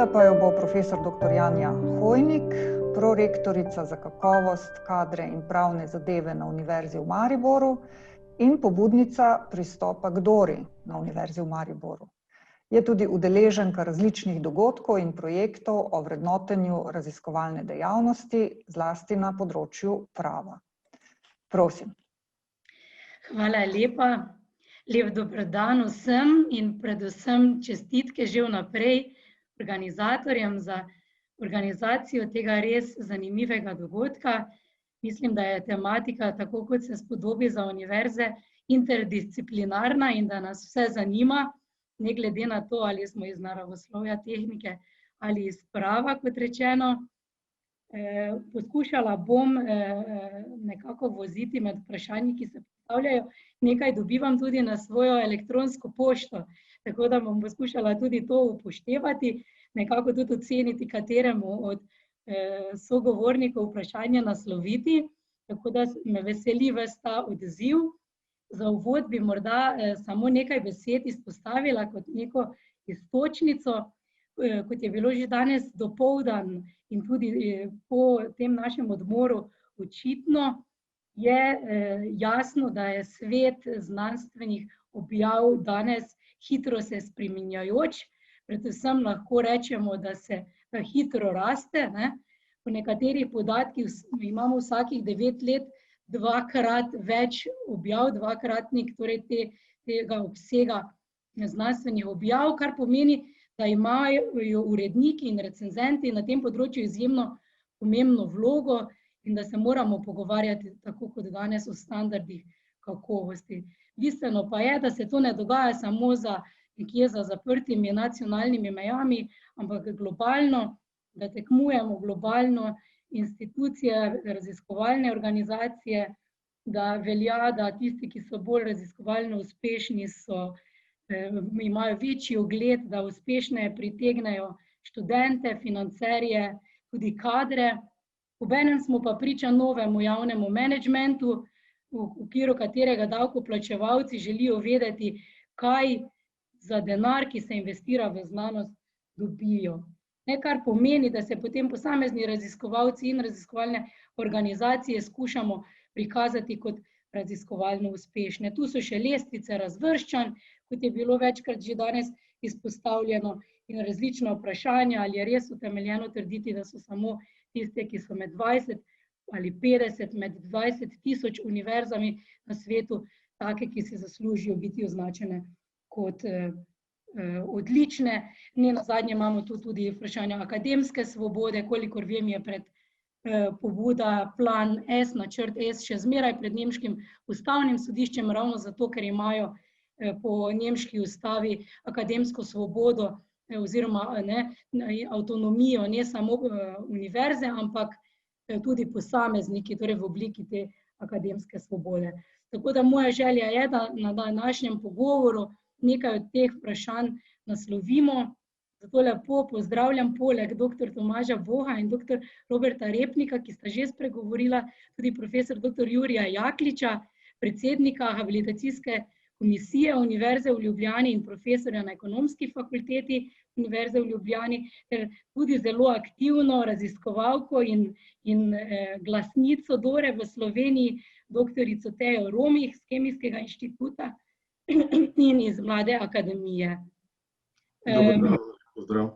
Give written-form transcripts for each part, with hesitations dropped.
Vodila pa jo bo profesor dr. Janja Hojnik, prorektorica za kakovost, kadre in pravne zadeve na Univerzi v Mariboru in pobudnica pristopa k Dori na Univerzi v Mariboru. Je tudi udeleženka različnih dogodkov in projektov o vrednotenju raziskovalne dejavnosti, zlasti na področju prava. Prosim. Hvala lepa. Lep dober dan vsem in predvsem čestitke že vnaprej organizatorjem za organizacijo tega res zanimivega dogodka. Mislim, da je tematika, tako kot se spodobi za univerze, interdisciplinarna in da nas vse zanima, ne glede na to, ali smo iz naravoslovja, tehnike ali iz prava, kot rečeno. Poskušala bom nekako voziti med vprašanji, ki se postavljajo. Nekaj dobivam tudi na svojo elektronsko pošto, tako da bom poskušala tudi to upoštevati, nekako tudi oceniti, kateremu od sogovornikov vprašanja nasloviti, tako da me veseli ves ta odziv. Za uvod bi morda samo nekaj besed izpostavila kot neko iztočnico, kot je bilo že danes dopoldan in tudi po tem našem odmoru očitno, je jasno, da je svet znanstvenih objav danes hitro se spreminjajoč, predvsem lahko rečemo, da hitro raste, ne. Po nekaterih podatkih imamo vsakih 9 let dvakrat več objav, dvakratnik torej tega obsega znanstvenih objav, kar pomeni, da imajo uredniki in recenzenti na tem področju izjemno pomembno vlogo in da se moramo pogovarjati tako kot danes o standardih kakovosti. Bistveno pa je, da se to ne dogaja samo nekje za zaprtimi nacionalnimi mejami, ampak globalno, da tekmujemo globalno, institucije, raziskovalne organizacije, da velja, da tisti, ki so bolj raziskovalno uspešni, imajo večji ugled, da uspešneje pritegnejo študente, financerje, tudi kadre. Obenem smo pa priča novemu javnemu menedžmentu, v okviru katerega davkoplačevalci želijo vedeti, kaj za denar, ki se investira v znanost, dobijo. Kar pomeni, da se potem posamezni raziskovalci in raziskovalne organizacije skušamo prikazati kot raziskovalno uspešne. Tu so še lestvice razvrščanj, kot je bilo večkrat že danes izpostavljeno, in različna vprašanja, ali je res utemeljeno trditi, da so samo tiste, ki so med 20 ali 50, med 20.000 univerzami na svetu, take, ki si zaslužijo biti označene kot odlične. Nenazadnje imamo tu tudi vprašanje akademske svobode, kolikor vem, je pobuda plan S, načrt S še zmeraj pred nemškim ustavnim sodiščem, ravno zato, ker imajo po nemški ustavi akademsko svobodo oziroma avtonomijo, ne samo univerze, ampak tudi posamezniki, torej v obliki te akademske svobode. Tako da moja želja je, da na današnjem pogovoru nekaj od teh vprašanj naslovimo. Zato lepo pozdravljam poleg dr. Tomaža Boha in dr. Roberta Repnika, ki sta že spregovorila, tudi profesor dr. Jurija Jakliča, predsednika habilitacijske komisije Univerze v Ljubljani in profesorja na Ekonomski fakulteti Univerze v Ljubljani, ter tudi zelo aktivno raziskovalko in glasnico Dore v Sloveniji, doktorico Tejo Romih z Kemijskega inštituta in iz Mlade akademije. Pozdrav.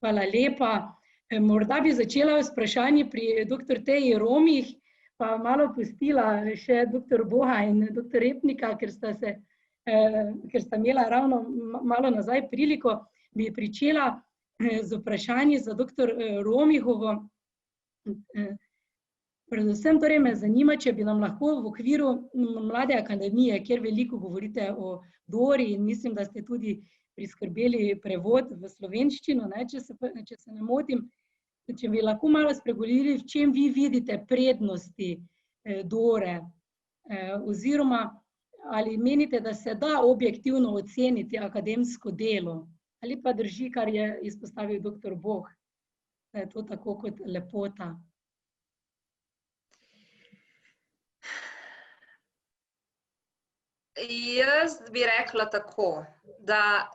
Hvala lepa. Morda bi začela s vprašanji pri dr. Teji Romih, pa malo pustila še dr. Boha in dr. Repnika, ker sta imela ravno malo nazaj priliko, bi pričela z vprašanji za dr. Romihovo. Predvsem torej me zanima, če bi nam lahko v okviru Mlade akademije, kjer veliko govorite o Dori in mislim, da ste tudi priskrbeli prevod v slovenščino, če se ne motim, če bi lahko malo spregovorili, v čem vi vidite prednosti Dore, oziroma ali menite, da se da objektivno oceniti akademsko delo, ali pa drži, kar je izpostavil dr. Boh, da je to tako kot lepota. Jaz bi rekla tako, da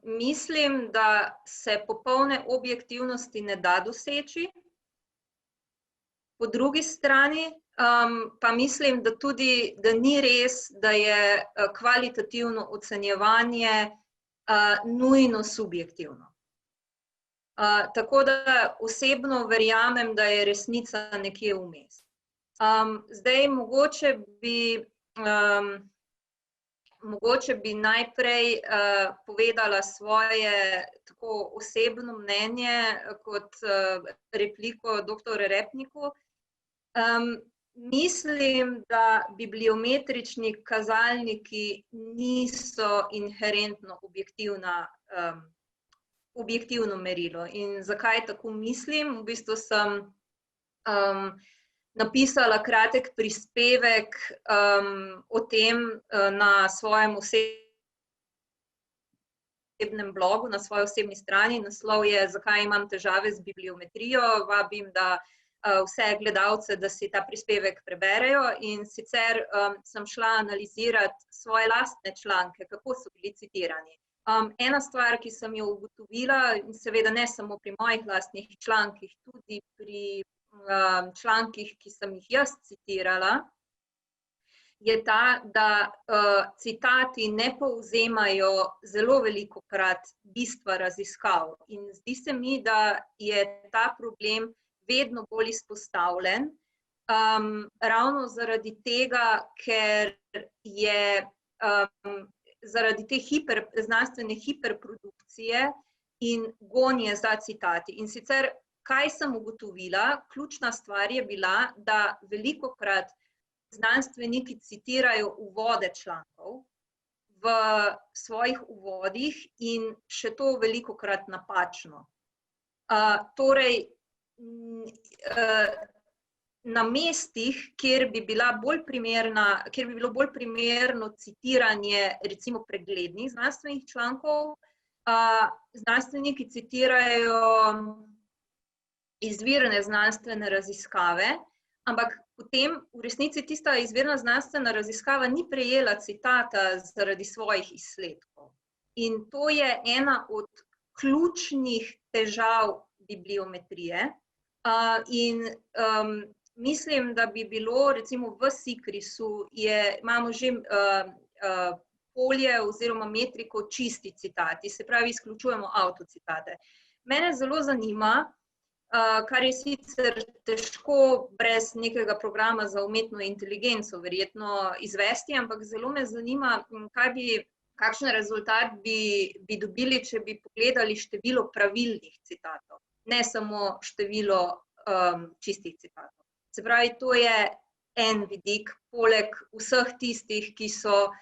mislim, da se popolne objektivnosti ne da doseči. Po drugi strani pa mislim, da tudi, da ni res, da je kvalitativno ocenjevanje nujno subjektivno. Tako da osebno verjamem, da je resnica nekje vmes. Zdaj, mogoče bi najprej povedala svoje tako osebno mnenje kot repliko dr. Repniku. Mislim, da bibliometrični kazalniki niso inherentno objektivno merilo. In zakaj tako mislim? V bistvu sem napisala kratek prispevek o tem na svojem osebnem blogu, na svoji osebni strani. Naslov je Zakaj imam težave z bibliometrijo. Vabim, da vse gledalce, da si ta prispevek preberejo. In sicer sem šla analizirati svoje lastne članke, kako so bili citirani. Ena stvar, ki sem jo ugotovila, in seveda ne samo pri mojih lastnih člankih, tudi pri člankih, ki sem jih jaz citirala, je ta, da citati ne povzemajo zelo velikokrat bistva raziskav. In zdi se mi, da je ta problem vedno bolj izpostavljen, ravno zaradi tega, ker je zaradi te znanstvene hiperprodukcije in gonje za citati. In sicer, kaj sem ugotovila, ključna stvar je bila, da velikokrat znanstveniki citirajo uvode člankov v svojih uvodih in še to velikokrat napačno. Torej, na mestih, kjer bi bilo bolj primerno citiranje recimo preglednih znanstvenih člankov, znanstveniki citirajo izvirne znanstvene raziskave, ampak potem v resnici tista izvirna znanstvena raziskava ni prejela citata zaradi svojih izsledkov. In to je ena od ključnih težav bibliometrije. In mislim, da bi bilo recimo v SICRIS-u imamo že polje oziroma metriko čisti citati, se pravi, izključujemo avtocitate. Mene zelo zanima, kar je sicer težko brez nekega programa za umetno inteligenco verjetno izvesti, ampak zelo me zanima, kakšen rezultat bi dobili, če bi pogledali število pravilnih citatov, ne samo število čistih citatov. Se pravi, to je en vidik, poleg vseh tistih, ki so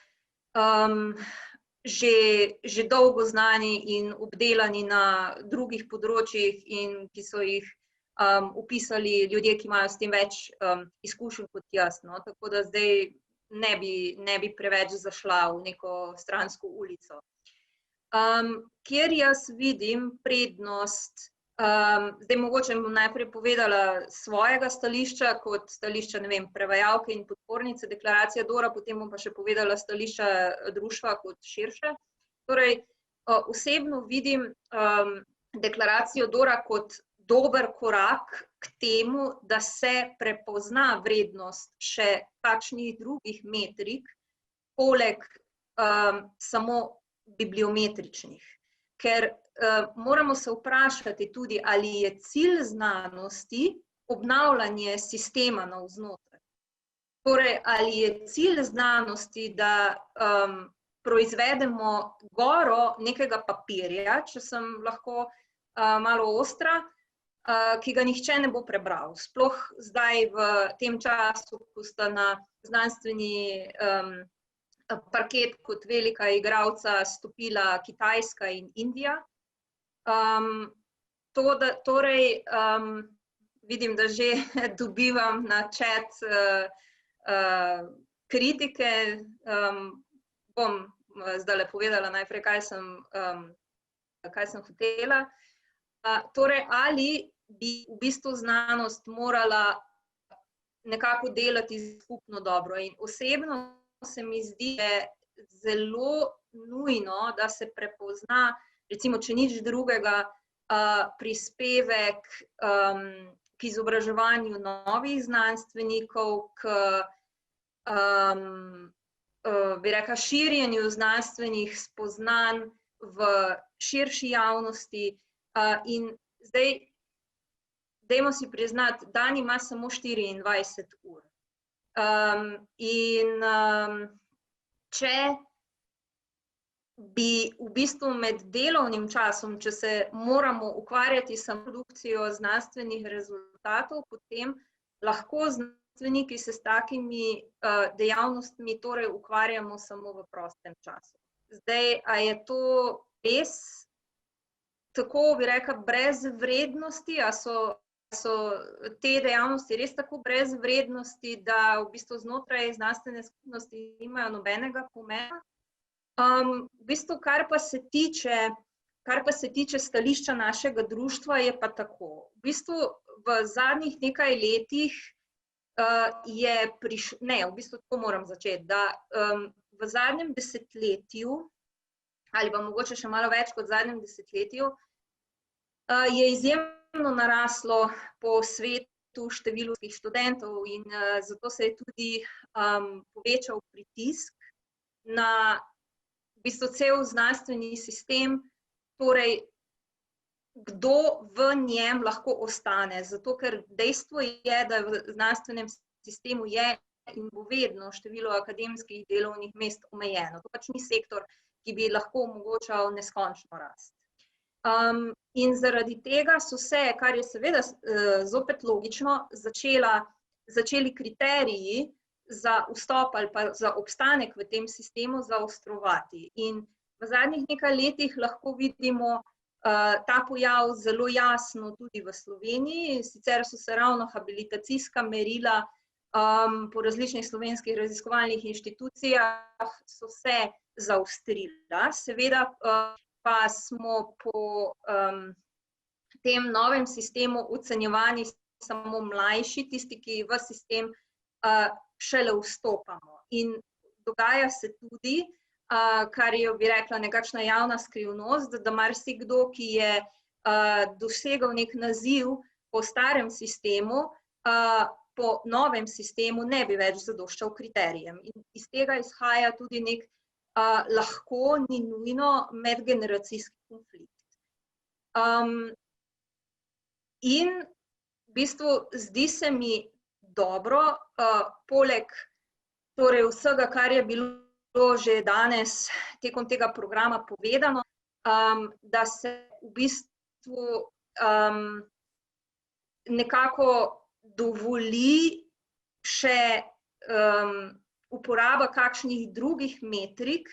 že dolgo znani in obdelani na drugih področjih in ki so jih opisali ljudje, ki imajo s tem več izkušenj kot jaz. Tako da zdaj ne bi preveč zašla v neko stransko ulico. Kjer jaz vidim prednost, zdaj mogoče bom najprej povedala svojega stališča kot stališča, ne vem, prevajalke in podpornice deklaracije DORA, potem bom pa še povedala stališča društva kot širše. Torej, osebno vidim deklaracijo DORA kot dober korak k temu, da se prepozna vrednost še kakšnih drugih metrik, poleg samo bibliometričnih. Ker moramo se vprašati tudi, ali je cilj znanosti obnavljanje sistema navznotraj. Torej, ali je cilj znanosti, da proizvedemo goro nekega papirja, če sem lahko malo ostra, ki ga nihče ne bo prebral. Sploh zdaj v tem času, ko sta na znanstveni parket kot velika igralca stopila Kitajska in Indija. Torej, vidim, da že dobivam na chat kritike. Bom zdajle povedala najprej, kaj sem hotela. Torej, ali bi v bistvu znanost morala nekako delati skupno dobro. In osebno se mi zdi, zelo nujno, da se prepozna, recimo, če nič drugega, prispevek k izobraževanju novih znanstvenikov, bi rekla, širjenju znanstvenih spoznanj v širši javnosti. In zdaj, dajmo si priznati, dan ima samo 24 ur. In če bi v bistvu med delovnim časom, če se moramo ukvarjati s produkcijo znanstvenih rezultatov, potem lahko znanstveniki se s takimi dejavnostmi torej ukvarjamo samo v prostem času. Zdaj, a je to res tako, bi rekla, brez vrednosti, a so te dejavnosti res tako brez vrednosti, da v bistvu znotraj znanstvene skupnosti nimajo nobenega pomena? V bistvu, kar pa se tiče stališča našega društva, je pa tako. V bistvu v zadnjih nekaj letih je prišlo, ne, v bistvu tako moram začeti, da v zadnjem desetletju, ali pa mogoče še malo več kot v zadnjem desetletju, je izjemno naraslo po svetu število študentov in zato se je tudi povečal pritisk na v bistvu cel znanstveni sistem, torej kdo v njem lahko ostane. Zato, ker dejstvo je, da v znanstvenem sistemu je in bo vedno število akademskih delovnih mest omejeno. To pač ni sektor, ki bi lahko omogočal neskončno rast. In zaradi tega so se, kar je seveda zopet logično, začeli kriteriji za vstop ali pa za obstanek v tem sistemu zaostrovati. In v zadnjih nekaj letih lahko vidimo ta pojav zelo jasno tudi v Sloveniji. Sicer so se ravno habilitacijska merila po različnih slovenskih raziskovalnih inštitucijah so se zaostrila. Seveda pa smo po tem novem sistemu ocenjevani samo mlajši, tisti, ki v sistem šele vstopamo. In dogaja se tudi, kar je, bi rekla, nekakšna javna skrivnost, da marsikdo, ki je dosegel nek naziv po starem sistemu, po novem sistemu ne bi več zadoščal kriterijem. In iz tega izhaja tudi nek lahko, ni nujno, medgeneracijski konflikt. In v bistvu zdi se mi dobro, poleg torej vsega, kar je bilo že danes tekom tega programa povedano, da se v bistvu nekako dovoli še uporaba kakšnih drugih metrik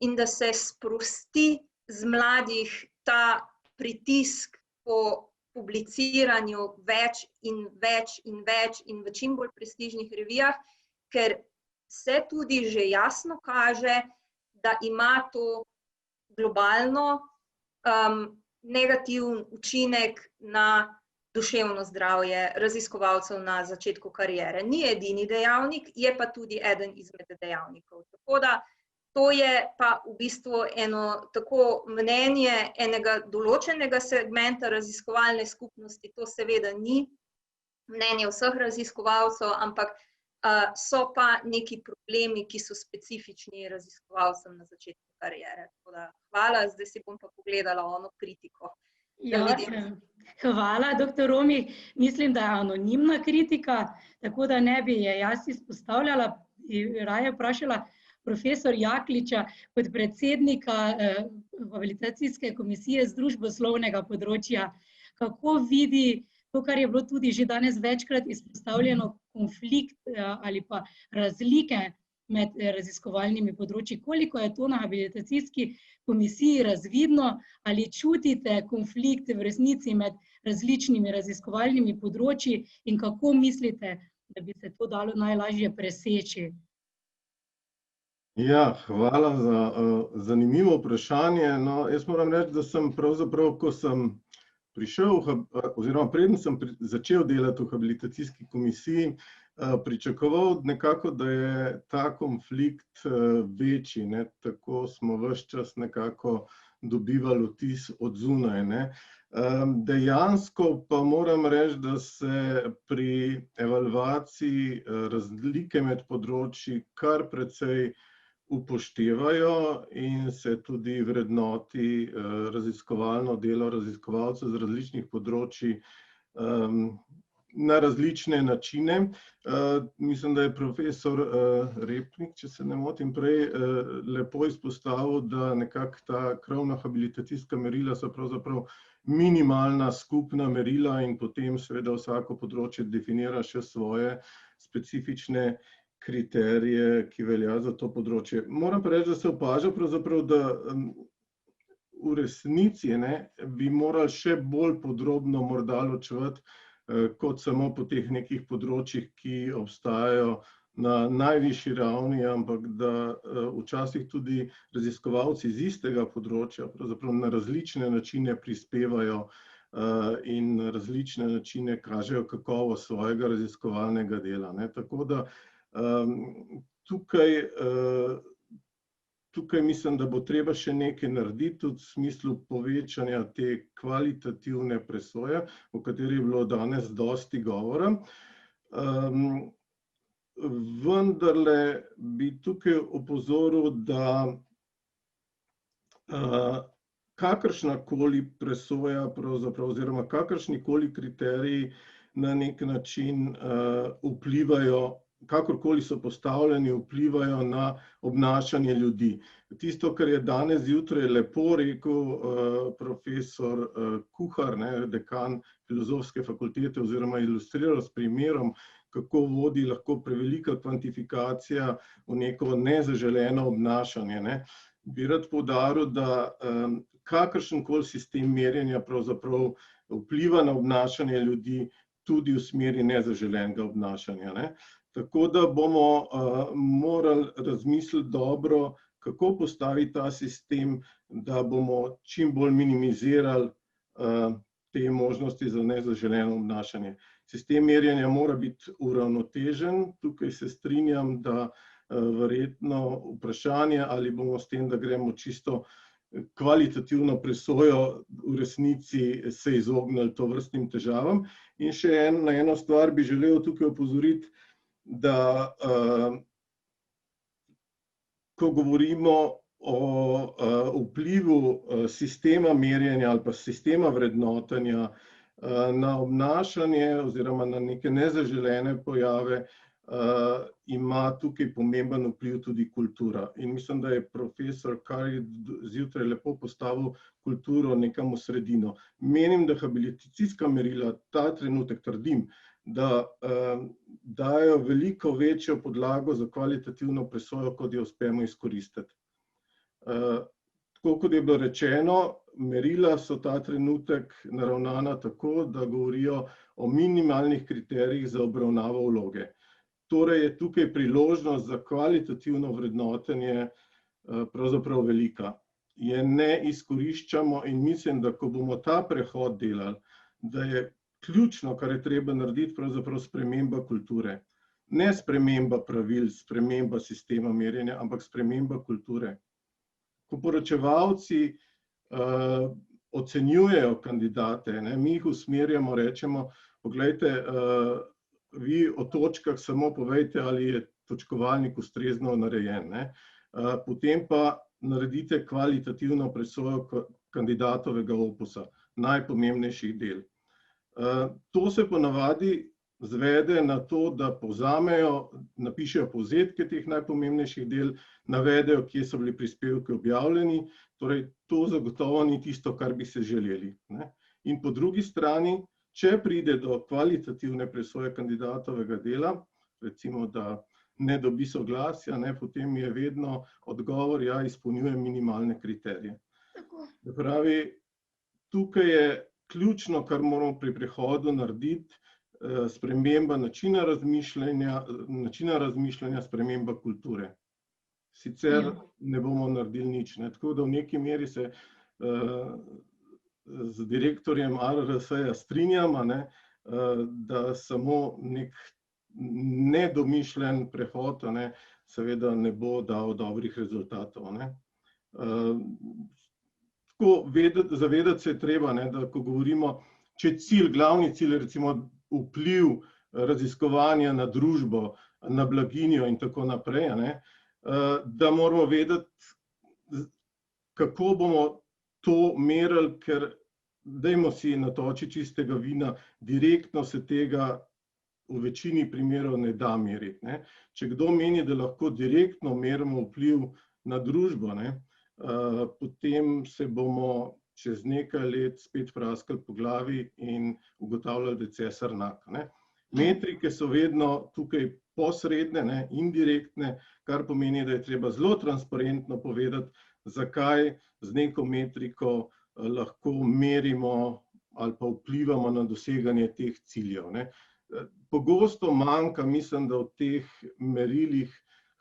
in da se sprosti z mladih ta pritisk po publiciranju več in več in več in v čim bolj prestižnih revijah, ker se tudi že jasno kaže, da ima to globalno negativen učinek na duševno zdravje raziskovalcev na začetku kariere. Ni edini dejavnik, je pa tudi eden izmed dejavnikov. Tako da to je pa v bistvu eno tako mnenje enega določenega segmenta raziskovalne skupnosti. To seveda ni mnenje vseh raziskovalcev, ampak so pa neki problemi, ki so specifični raziskovalcem na začetku kariere. Tako da hvala, zdaj si bom pa pogledala ono kritiko. Ja, hvala, dr. Romi. Mislim, da je anonimna kritika, tako da ne bi je jaz izpostavljala, raje vprašala profesor Jakliča kot predsednika habilitacijske komisije z družboslovnega področja, kako vidi to, kar je bilo tudi že danes večkrat izpostavljeno, konflikt ali pa razlike med raziskovalnimi področji. Koliko je to na habilitacijski komisiji razvidno, ali čutite konflikt v resnici med različnimi raziskovalnimi področji in kako mislite, da bi se to dalo najlažje preseči? Ja, hvala za zanimivo vprašanje. No, jaz moram reči, da sem pravzaprav, ko sem prišel, oziroma preden sem začel delati v habilitacijski komisiji, pričakoval nekako, da je ta konflikt večji, ne? Tako smo ves čas nekako dobivali vtis od zunaj, ne? Dejansko pa moram reči, da se pri evalvaciji razlike med področji kar precej upoštevajo in se tudi vrednoti raziskovalno delo raziskovalcev z različnih področji na različne načine. Mislim, da je profesor Repnik, če se ne motim prej, lepo izpostavil, da nekako ta krovna habilitacijska merila so pravzaprav minimalna skupna merila in potem seveda vsako področje definira še svoje specifične kriterije, ki velja za to področje. Moram pa reči, da se opaža pravzaprav, da v resnici bi morali še bolj podrobno morda ločevati kot samo po teh nekih področjih, ki obstajajo na najvišji ravni, ampak da včasih tudi raziskovalci iz istega področja pravzaprav na različne načine prispevajo in na različne načine kažejo kakovost svojega raziskovalnega dela. Tako da tukaj mislim, da bo treba še nekaj narediti tudi v smislu povečanja te kvalitativne presoje, o kateri je bilo danes dosti govora. Vendarle bi tukaj opozoril, da kakršnakoli presoja pravzaprav oziroma kakršnikoli kriteriji na nek način vplivajo, kakorkoli so postavljeni, vplivajo na obnašanje ljudi. Tisto, kar je danes zjutraj lepo rekel profesor Kuhar, dekan Filozofske fakultete, oziroma ilustriral s primerom, kako vodi lahko prevelika kvantifikacija v neko nezaželeno obnašanje. Bi rad poudaril, da kakršenkoli sistem merjenja pravzaprav vpliva na obnašanje ljudi tudi v smeri nezaželenega obnašanja. Tako da bomo morali razmisliti dobro, kako postaviti ta sistem, da bomo čim bolj minimizirali te možnosti za nezaželeno obnašanje. Sistem merjenja mora biti uravnotežen, tukaj se strinjam, da verjetno vprašanje, ali bomo s tem, da gremo čisto kvalitativno presojo, v resnici se izognili tovrstnim težavam. In še na eno stvar bi želel tukaj opozoriti, da ko govorimo o vplivu sistema merjenja ali pa sistema vrednotenja na obnašanje oziroma na neke nezaželene pojave, ima tukaj pomemben vpliv tudi kultura. In mislim, da je profesor Kari zjutraj lepo postavil kulturo nekam v sredino. Menim, da habilitacijska merila ta trenutek trdim, da dajo veliko večjo podlago za kvalitativno presojo, kot jo uspemo izkoristiti. Tako kot je bilo rečeno, merila so ta trenutek naravnana tako, da govorijo o minimalnih kriterijih za obravnavo vloge. Torej je tukaj priložnost za kvalitativno vrednotenje pravzaprav velika. Je ne izkoriščamo in mislim, da ko bomo ta prehod delali, da je ključno, kar je treba narediti, pravzaprav sprememba kulture. Ne sprememba pravil, sprememba sistema merjenja, ampak sprememba kulture. Ko poročevalci ocenjujejo kandidate, mi jih usmerjamo, rečemo, poglejte, vi o točkah samo povejte, ali je točkovalnik ustrezno narejen. Potem pa naredite kvalitativno presojo kandidatovega opusa, najpomembnejših del. To se ponavadi zvede na to, da povzamejo, napišejo povzetke teh najpomembnejših del, navedejo, kje so bili prispevki objavljeni, torej to zagotovo ni tisto, kar bi se želeli. In po drugi strani, če pride do kvalitativne presoje kandidatovega dela, recimo, da ne dobi soglasja, potem je vedno odgovor, ja, izpolnjuje minimalne kriterije. Pravi, tukaj je ključno, kar moramo pri prehodu narediti, sprememba načina razmišljanja, sprememba kulture. Sicer ne bomo naredili nič. Tako da v neki meri se z direktorjem ARRS-ja strinjam, da samo nek nedomišljen prehod, seveda ne bo dal dobrih rezultatov. Zavedati se je treba, da ko govorimo, če glavni cilj, recimo vpliv raziskovanja na družbo, na blaginjo in tako naprej, da moramo vedeti, kako bomo to merili, ker dajmo si natočiti čistega vina, direktno se tega v večini primerov ne da meriti. Če kdo meni, da lahko direktno merimo vpliv na družbo, potem se bomo čez nekaj let spet praskali po glavi in ugotavljali, da je cesar nag. Metrike so vedno tukaj posredne, indirektne, kar pomeni, da je treba zelo transparentno povedati, zakaj z neko metriko lahko merimo ali pa vplivamo na doseganje teh ciljev. Pogosto manjka, mislim, da v teh merilih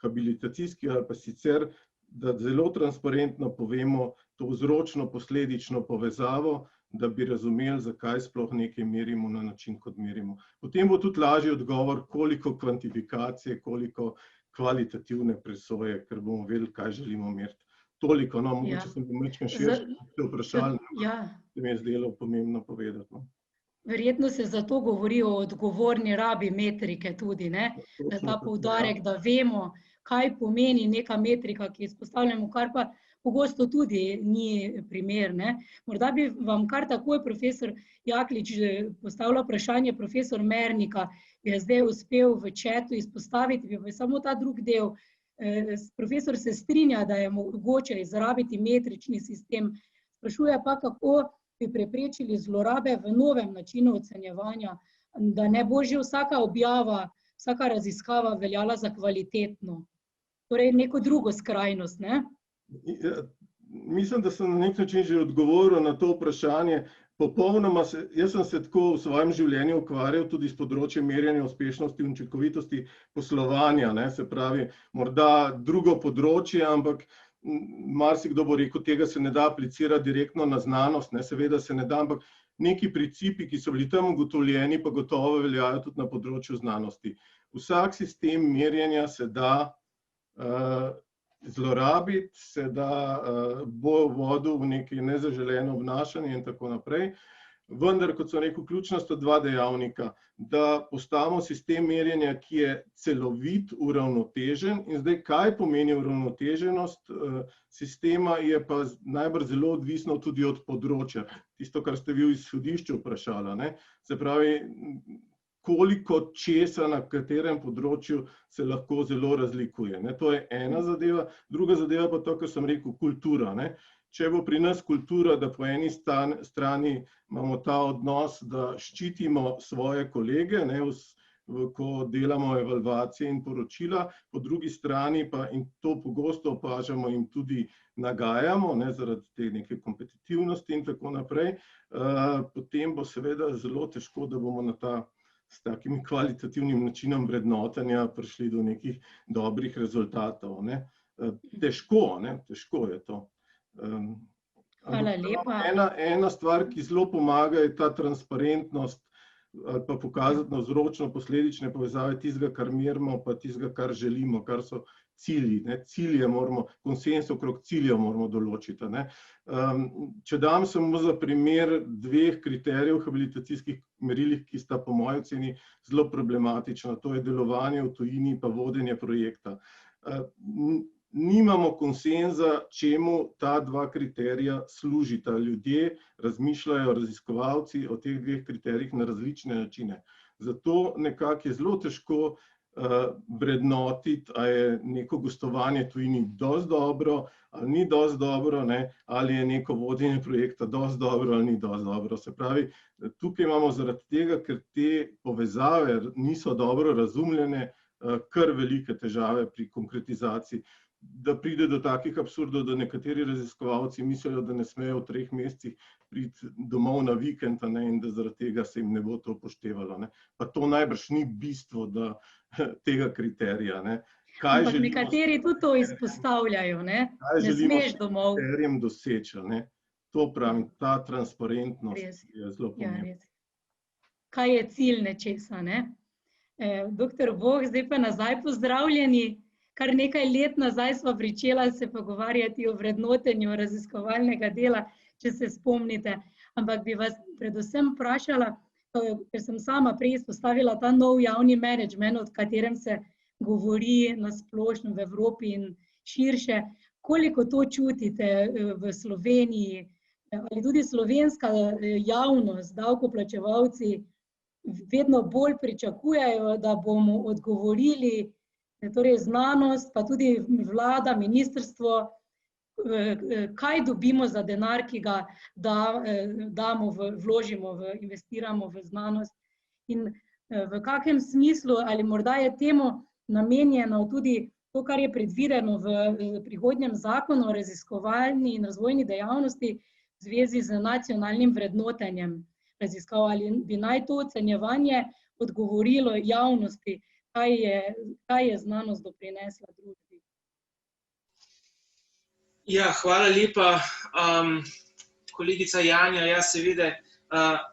habilitacijskih ali pa sicer, da zelo transparentno povemo to vzročno-posledično povezavo, da bi razumeli, zakaj sploh nekaj merimo na način, kot merimo. Potem bo tudi lažji odgovor, koliko kvantifikacije, koliko kvalitativne presoje, ker bomo vedeli, kaj želimo meriti. Toliko, mogoče sem bi malo širše vprašali, se mi je zdelo pomembno povedati. Verjetno se zato govori o odgovorni rabi metrike tudi, da ta poudarek, da vemo, kaj pomeni neka metrika, ki izpostavljamo, kar pa pogosto tudi ni primer. Morda bi vam kar takoj profesor Jaklič postavila vprašanje, profesor Mernika je zdaj uspel v chatu izpostaviti, bi samo ta drug del. Profesor se strinja, da je mogoče izrabiti metrični sistem, sprašuje pa, kako bi preprečili zlorabe v novem načinu ocenjevanja, da ne bo že vsaka objava, vsaka raziskava veljala za kvalitetno. Torej neko drugo skrajnost, Mislim, da sem na nek način že odgovoril na to vprašanje. Popolnoma jaz sem se tako v svojem življenju ukvarjal tudi s področjem merjenja uspešnosti in učinkovitosti poslovanja, se pravi, morda drugo področje, ampak marsikdo bo rekel, tega se ne da aplicirati direktno na znanost, seveda se ne da, ampak neki principi, ki so bili tam ugotovljeni, pa gotovo veljajo tudi na področju znanosti. Vsak sistem merjenja se da zlorabiti, se da bo vodil v neki nezaželeno obnašanje in tako naprej. Vendar, kot sem rekel, ključna sta dva dejavnika, da postavimo sistem merjenja, ki je celovit, uravnotežen. In zdaj, kaj pomeni uravnoteženost sistema, je pa najbrž zelo odvisno tudi od področja. Tisto, kar ste vi v izhodišču vprašali. Se pravi, koliko česa na katerem področju se lahko zelo razlikuje. To je ena zadeva. Druga zadeva pa to, kar sem rekel, kultura. Če bo pri nas kultura, da po eni strani imamo ta odnos, da ščitimo svoje kolege, ko delamo evalvacije in poročila, po drugi strani pa, in to pogosto opažamo, in tudi nagajamo, zaradi te neke kompetitivnosti in tako naprej, potem bo seveda zelo težko, da bomo s takim kvalitativnim načinom vrednotenja prišli do nekih dobrih rezultatov. Težko je to. Hvala lepa. Ena stvar, ki zelo pomaga, je ta transparentnost ali pa pokazati na vzročno-posledične povezave tistega, kar merimo, pa tistega, kar želimo, kar so cilji. Cilje moramo, konsenz okrog ciljev moramo določiti. Če dam samo za primer dveh kriterijev habilitacijskih merilih, ki sta po moji oceni zelo problematična, to je delovanje v tujini pa vodenje projekta. Nimamo konsenza, čemu ta dva kriterija služita. Ljudje razmišljajo, raziskovalci, o teh dveh kriterijih na različne načine. Zato nekako je zelo težko vrednotiti, a je neko gostovanje v tujini dosti dobro, ali ni dosti dobro, ali je neko vodenje projekta dosti dobro, ali ni dosti dobro. Se pravi, tukaj imamo zaradi tega, ker te povezave niso dobro razumljene, kar velike težave pri konkretizaciji. Da pride do takih absurdov, da nekateri raziskovalci mislijo, da ne smejo v 3 mesecih priti domov na vikend, in da zaradi tega se jim ne bo to upoštevalo. Pa to najbrž ni bistvo tega kriterija. Ampak nekateri tudi to izpostavljajo, ne smeš domov. Kaj želimo s kriterijem doseči? To pravim, ta transparentnost je zelo pomembna. Kaj je cilj nečesa? Doktor Voh, zdaj pa nazaj pozdravljeni. Kar nekaj let nazaj smo pričela se pogovarjati o vrednotenju raziskovalnega dela, če se spomnite. Ampak bi vas predvsem vprašala, ker sem sama prej izpostavila ta nov javni menedžment, o katerem se govori na splošno v Evropi in širše. Koliko to čutite v Sloveniji? Ali tudi slovenska javnost, davkoplačevalci, vedno bolj pričakujejo, da bomo odgovorili, torej znanost, pa tudi vlada, ministrstvo, kaj dobimo za denar, ki ga damo, vložimo, investiramo v znanost in v kakem smislu, ali morda je temu namenjeno tudi to, kar je predvideno v prihodnjem zakonu o raziskovalni in razvojni dejavnosti v zvezi z nacionalnim vrednotenjem raziskav, ali bi naj to ocenjevanje odgovorilo javnosti, kaj je znanost doprinesla družbi. Ja, hvala lepa, kolegica Janja. Ja, seveda,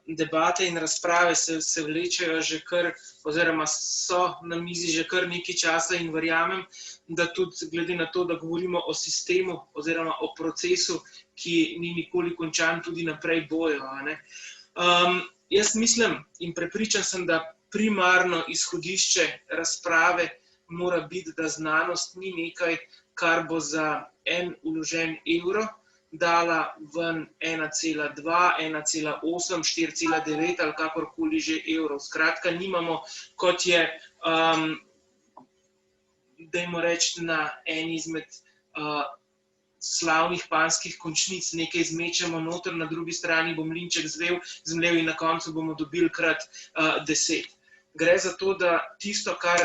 debate in razprave se vlečejo že kar, oziroma so na mizi že kar nekaj časa in verjamem, da tudi glede na to, da govorimo o sistemu oziroma o procesu, ki ni nikoli končan, tudi naprej bojo. Jaz mislim in prepričan sem, da primarno izhodišče razprave mora biti, da znanost ni nekaj, kar bo za en vložen evro dala ven 1,2, 1,8, 4,9 ali kakorkoli že evrov. Skratka, nimamo, kot je, dajmo reči, na eni izmed slavnih panskih končnic, nekaj zmečemo noter, na drugi strani bo mlinček zmlel in na koncu bomo dobili krat 10. Gre za to, da tisto, kar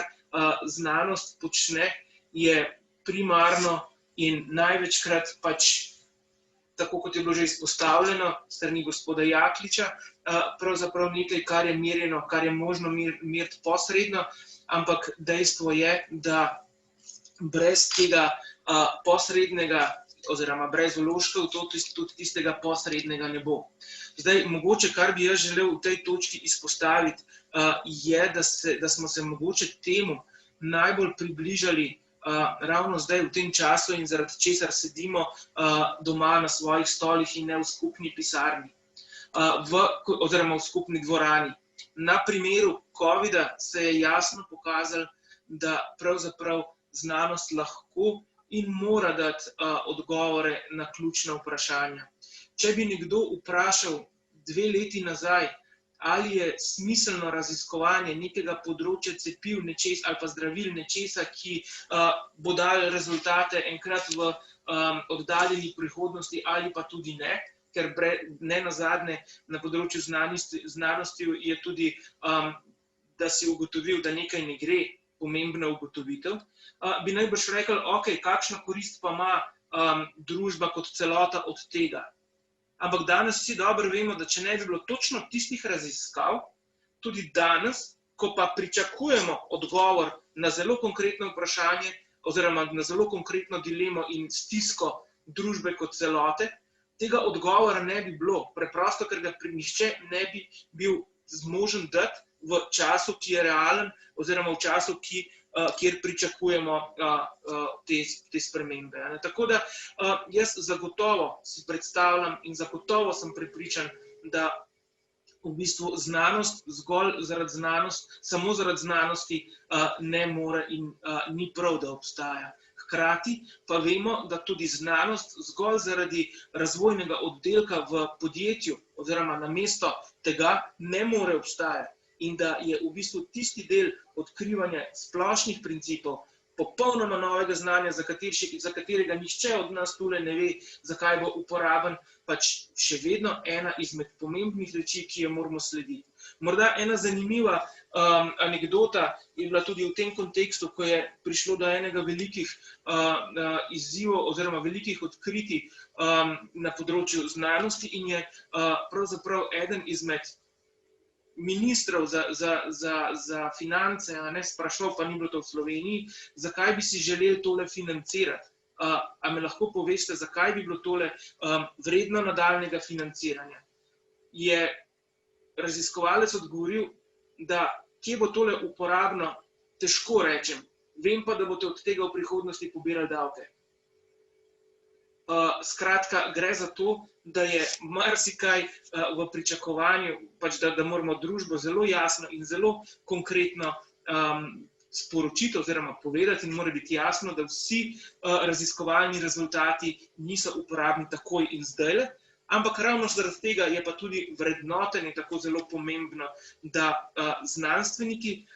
znanost počne, je primarno in največkrat pač, tako kot je bilo že izpostavljeno strani gospoda Jakliča, pravzaprav nekaj, kar je merjeno, kar je možno meriti posredno, ampak dejstvo je, da brez tega posrednega oziroma brez vložka v to tudi tistega posrednega ne bo. Zdaj, mogoče, kar bi jaz želel v tej točki izpostaviti, je, da smo se mogoče temu najbolj približali ravno zdaj v tem času in zaradi česar sedimo doma na svojih stolih in ne v skupni pisarni, oziroma v skupni dvorani. Na primeru covida se je jasno pokazalo, da pravzaprav znanost lahko in mora dati odgovore na ključna vprašanja. Če bi nekdo vprašal 2 leti nazaj, ali je smiselno raziskovanje nekega področja cepiv ali pa zdravil nečesa, ki bo dal rezultate enkrat v oddaljeni prihodnosti ali pa tudi ne, ker ne nazadnje na področju znanosti je tudi, da si ugotovil, da nekaj ne gre, pomembna ugotovitev, bi najbrž rekel, ok, kakšno korist pa ima družba kot celota od tega. Ampak danes vsi dobro vemo, da če ne bi bilo točno tistih raziskav, tudi danes, ko pa pričakujemo odgovor na zelo konkretno vprašanje oziroma na zelo konkretno dilemo in stisko družbe kot celote, tega odgovora ne bi bilo. Preprosto, ker ga nihče ne bi bil zmožen dati v času, ki je realen oziroma v času, kjer pričakujemo te spremembe. Tako da jaz zagotovo si predstavljam in zagotovo sem prepričan, da v bistvu znanost zgolj zaradi znanosti, samo zaradi znanosti ne more in ni prav, da obstaja. Hkrati pa vemo, da tudi znanost zgolj zaradi razvojnega oddelka v podjetju oziroma namesto tega ne more obstajati. In da je v bistvu tisti del odkrivanja splošnih principov, popolnoma novega znanja, za katerega nihče od nas tule ne ve, zakaj bo uporaben, pač še vedno ena izmed pomembnih reči, ki jo moramo slediti. Morda ena zanimiva anekdota je bila tudi v tem kontekstu, ko je prišlo do enega velikih izzivov oziroma velikih odkritij na področju znanosti in je pravzaprav eden izmed ministrov za finance, sprašal, pa ni bilo to v Sloveniji, zakaj bi si želeli tole financirati. A me lahko poveste, zakaj bi bilo tole vredno nadaljnjega financiranja? Je raziskovalec odgovoril, da Kje bo tole uporabno, težko rečem. Vem pa, da boste od tega v prihodnosti pobirali davke. Skratka, gre za to, da je marsikaj v pričakovanju, pač da moramo družbo zelo jasno in zelo konkretno sporočiti oziroma povedati in mora biti jasno, da vsi raziskovalni rezultati niso uporabni takoj in zdajle, ampak ravno zaradi tega je pa tudi vrednotenje tako zelo pomembno, da znanstveniki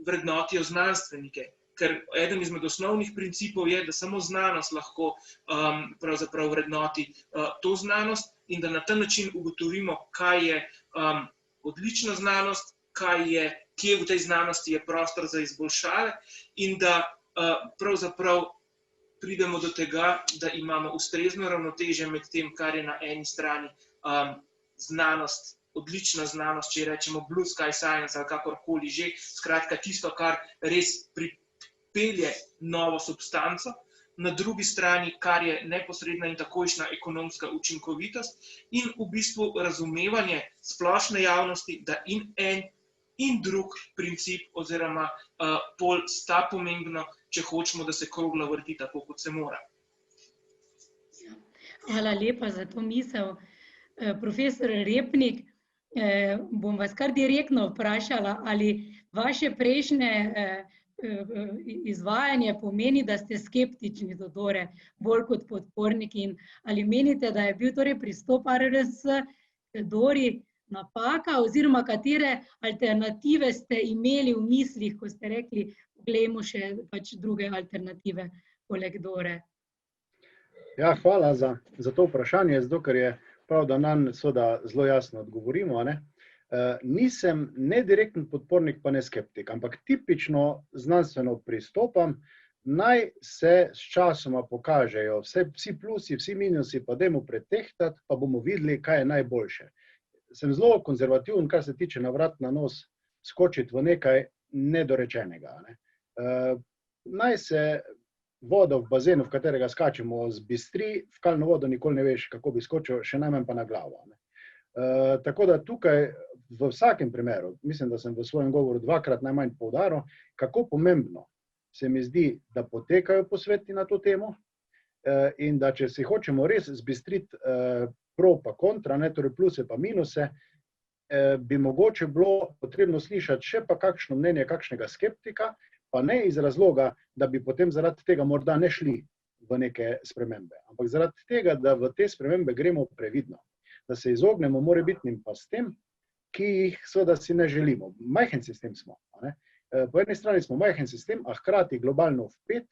vrednotijo znanstvenike. Ker eden izmed osnovnih principov je, da samo znanost lahko pravzaprav vrednoti to znanost in da na ta način ugotovimo, kaj je odlična znanost, kje v tej znanosti je prostor za izboljšave in da pravzaprav pridemo do tega, da imamo ustrezno ravnotežje med tem, kar je na eni strani znanost, odlična znanost, če rečemo blue sky science ali kakorkoli že, skratka tisto, kar res pripelje novo substanco, na drugi strani, kar je neposredna in takojšnja ekonomska učinkovitost in v bistvu razumevanje splošne javnosti, da in en in drug princip oziroma pol sta pomembno, če hočemo, da se krogla vrti tako, kot se mora. Hvala lepa za to misel. Profesor Repnik, bom vas kar direktno vprašala, ali vaše prejšnje izvajanje pomeni, da ste skeptični do Dore, bolj kot podporniki, in ali menite, da je bil torej pristop ARRS k Dori napaka, oziroma katere alternative ste imeli v mislih, ko ste rekli, poglejmo še pač druge alternative poleg Dore? Ja, hvala za to vprašanje, zato ker je prav, da nanj seveda zelo jasno odgovorimo, ne. Nisem ne direktni podpornik, pa ne skeptik, ampak tipično znanstveno pristopam, naj se s časoma pokažejo vsi plusi, vsi minusi, pa dajmo pretehtati, pa bomo videli, kaj je najboljše. Sem zelo konzervativen, kar se tiče na vrat na nos skočiti v nekaj nedorečenega, ne. Naj se voda v bazenu, v katerega skačemo, zbistri, v kalno vodo nikoli ne veš, kako bi skočil, še najmanj pa na glavo, ne. Tako da tukaj v vsakem primeru, mislim, da sem v svojem govoru dvakrat najmanj poudaril, kako pomembno se mi zdi, da potekajo posveti na to temo in da če si hočemo res zbistriti pro pa kontra, ne, torej pluse pa minuse, bi mogoče bilo potrebno slišati še pa kakšno mnenje kakšnega skeptika, pa ne iz razloga, da bi potem zaradi tega morda ne šli v neke spremembe, ampak zaradi tega, da v te spremembe gremo previdno, da se izognemo morebitnim pastem, ki jih seveda si ne želimo. Majhen sistem smo, ne? Po eni strani smo majhen sistem, a hkrati globalno vpet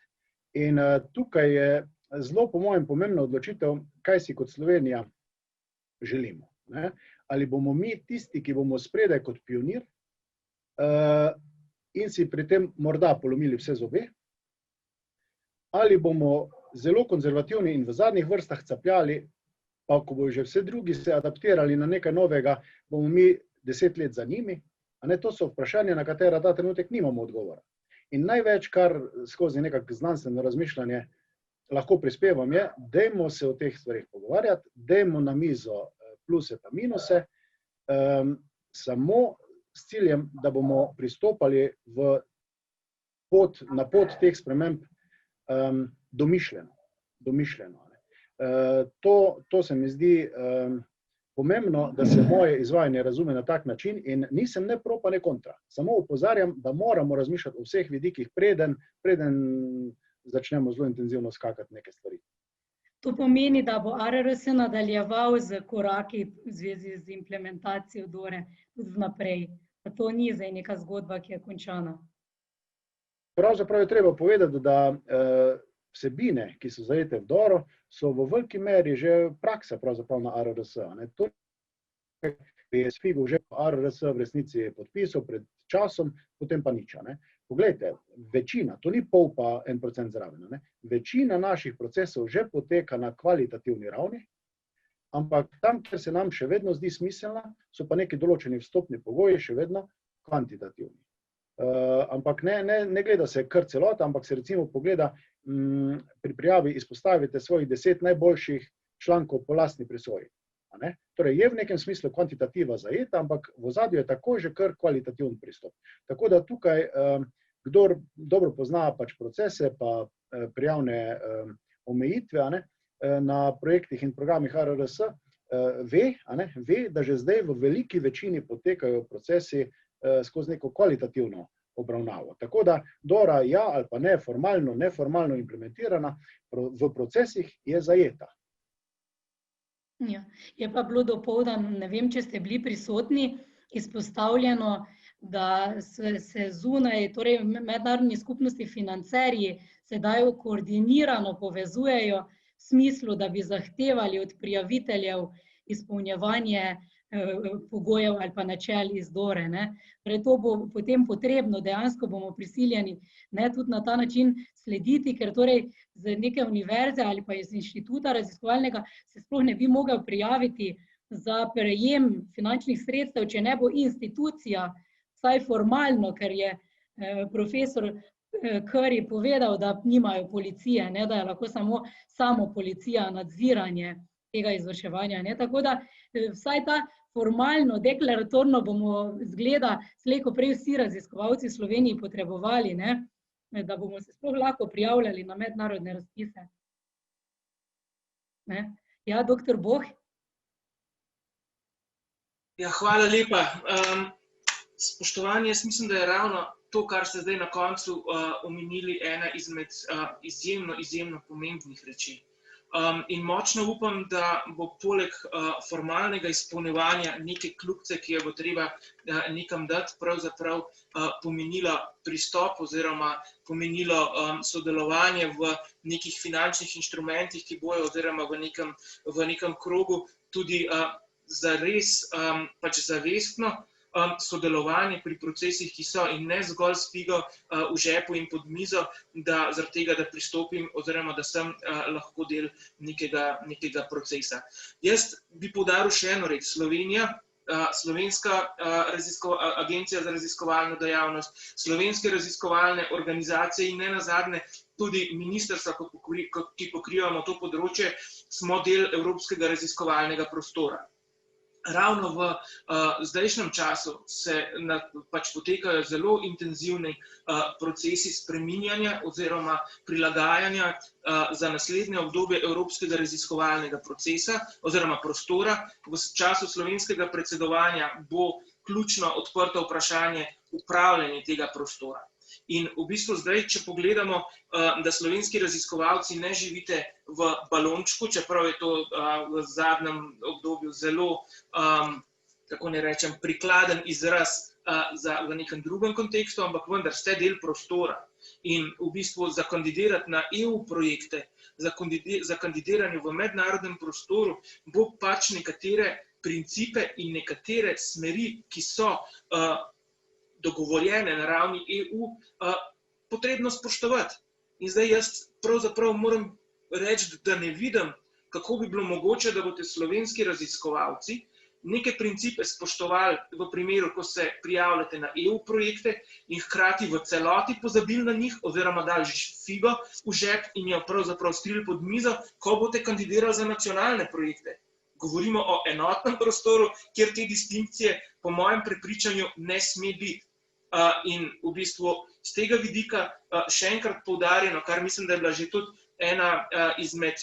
in tukaj je zelo po mojem pomembna odločitev, kaj si kot Slovenija želimo, ne? Ali bomo mi tisti, ki bomo spredaj kot pionir in si pri tem morda polomili vse zobe, ali bomo zelo konzervativni in v zadnjih vrstah capljali, pa ko bojo že vse drugi se adaptirali na nekaj novega, bomo mi 10 let za njimi, a ne, to so vprašanja, na katera ta trenutek nimamo odgovora. In največ, kar skozi nekako znanstveno razmišljanje lahko prispevam, je, dajmo se o teh stvarih pogovarjati, dajmo na mizo pluse pa minuse, samo s ciljem, da bomo pristopali na pot teh sprememb domišljeno. To se mi zdi pomembno, da se moje izvajanje razume na tak način in nisem ne pro pa ne kontra. Samo opozarjam, da moramo razmišljati o vseh vidikih, preden začnemo zelo intenzivno skakati neke stvari. To pomeni, da bo ARRS nadaljeval z koraki v zvezi z implementacijo Dore tudi vnaprej. Pa to ni zdaj neka zgodba, ki je končana. Pravzaprav je treba povedati, da vsebine, ki so zajete v Doro, so v veliki meri že praksa pravzaprav na ARRS. To je SFIG že ARRS v resnici podpisal pred časom, potem pa nič. Poglejte, večina, to ni pol pa 1% zraven, večina naših procesov že poteka na kvalitativni ravni, ampak tam, kjer se nam še vedno zdi smiselna, so pa neki določeni vstopni pogoji še vedno kvantitativni. Ampak ne gleda se kar celota, ampak se recimo pogleda, pri prijavi izpostavite svojih 10 najboljših člankov po lastni presoji. ne. Torej je v nekem smislu kvantitativa zajeta, ampak v ozadju je tako že kar kvalitativen pristop. Tako da tukaj, kdor dobro pozna pač procese pa prijavne omejitve, ne, na projektih in programih ARRS, ve, da že zdaj v veliki večini potekajo procesi skozi neko kvalitativno obravnavo. Tako da DORA ja ali pa ne, formalno, neformalno implementirana, v procesih je zajeta. Ja. Je pa bilo dopoldan, ne vem, če ste bili prisotni, izpostavljeno, da se zunaj, torej mednarodni skupnosti financerji sedaj koordinirano povezujejo v smislu, da bi zahtevali od prijaviteljev izpolnjevanje pogojev ali pa načel iz DORE. Torej to bo potem potrebno, dejansko bomo prisiljeni tudi na ta način slediti, ker torej z neke univerze ali pa iz inštituta raziskovalnega se sploh ne bi mogel prijaviti za prejem finančnih sredstev, če ne bo institucija, vsaj formalno, ker je profesor Curry povedal, da nimajo policije, da je lahko samo policija nadziranje tega izvrševanja. Tako da vsaj ta formalno, deklaratorno bomo zgleda slej ko prej vsi raziskovalci v Sloveniji potrebovali, da bomo se sploh lahko prijavljali na mednarodne razpise. Ja, doktor Boh? Ja, hvala lepa. Spoštovanje, jaz mislim, da je ravno to, kar ste zdaj na koncu omenili, ena izmed izjemno pomembnih reči. In močno upam, da bo poleg formalnega izpolnjevanja neke kljukice, ki jo bo treba nekam dati, pravzaprav pomenila pristop oziroma pomenilo sodelovanje v nekih finančnih inštrumentih, ki bojo oziroma v nekem krogu tudi zares pač zavestno sodelovanje pri procesih, ki so, in ne zgolj s figo v žepu in pod mizo, da zaradi tega, da pristopim oziroma da sem lahko del nekega procesa. Jaz bi poudaril še eno reč. Slovenska agencija za raziskovalno dejavnost, slovenske raziskovalne organizacije in nenazadnje tudi ministrstva, ki pokrivamo to področje, smo del evropskega raziskovalnega prostora. Ravno v zdajšnjem času se pač potekajo zelo intenzivni procesi spreminjanja oziroma prilagajanja za naslednje obdobje evropskega raziskovalnega procesa oziroma prostora. V času slovenskega predsedovanja bo ključno odprto vprašanje upravljanja tega prostora. In v bistvu zdaj, če pogledamo, da slovenski raziskovalci ne živite v balončku, čeprav je to v zadnjem obdobju zelo, kako ne rečem, prikladen izraz v nekem drugem kontekstu, ampak vendar ste del prostora. In v bistvu za kandidirati na EU projekte, za kandidiranje v mednarodnem prostoru, bo pač nekatere principe in nekatere smeri, ki so dogovorjene na ravni EU, potrebno spoštovati. In zdaj jaz pravzaprav moram reči, da ne vidim, kako bi bilo mogoče, da boste slovenski raziskovalci neke principe spoštovali v primeru, ko se prijavljate na EU projekte in hkrati v celoti pozabili na njih oziroma dali že figo v žep in jo pravzaprav skrili pod mizo, ko boste kandidirali za nacionalne projekte. Govorimo o enotnem prostoru, kjer te distinkcije po mojem prepričanju ne sme biti. In v bistvu z tega vidika še enkrat poudarjeno, kar mislim, da je bila že tudi ena izmed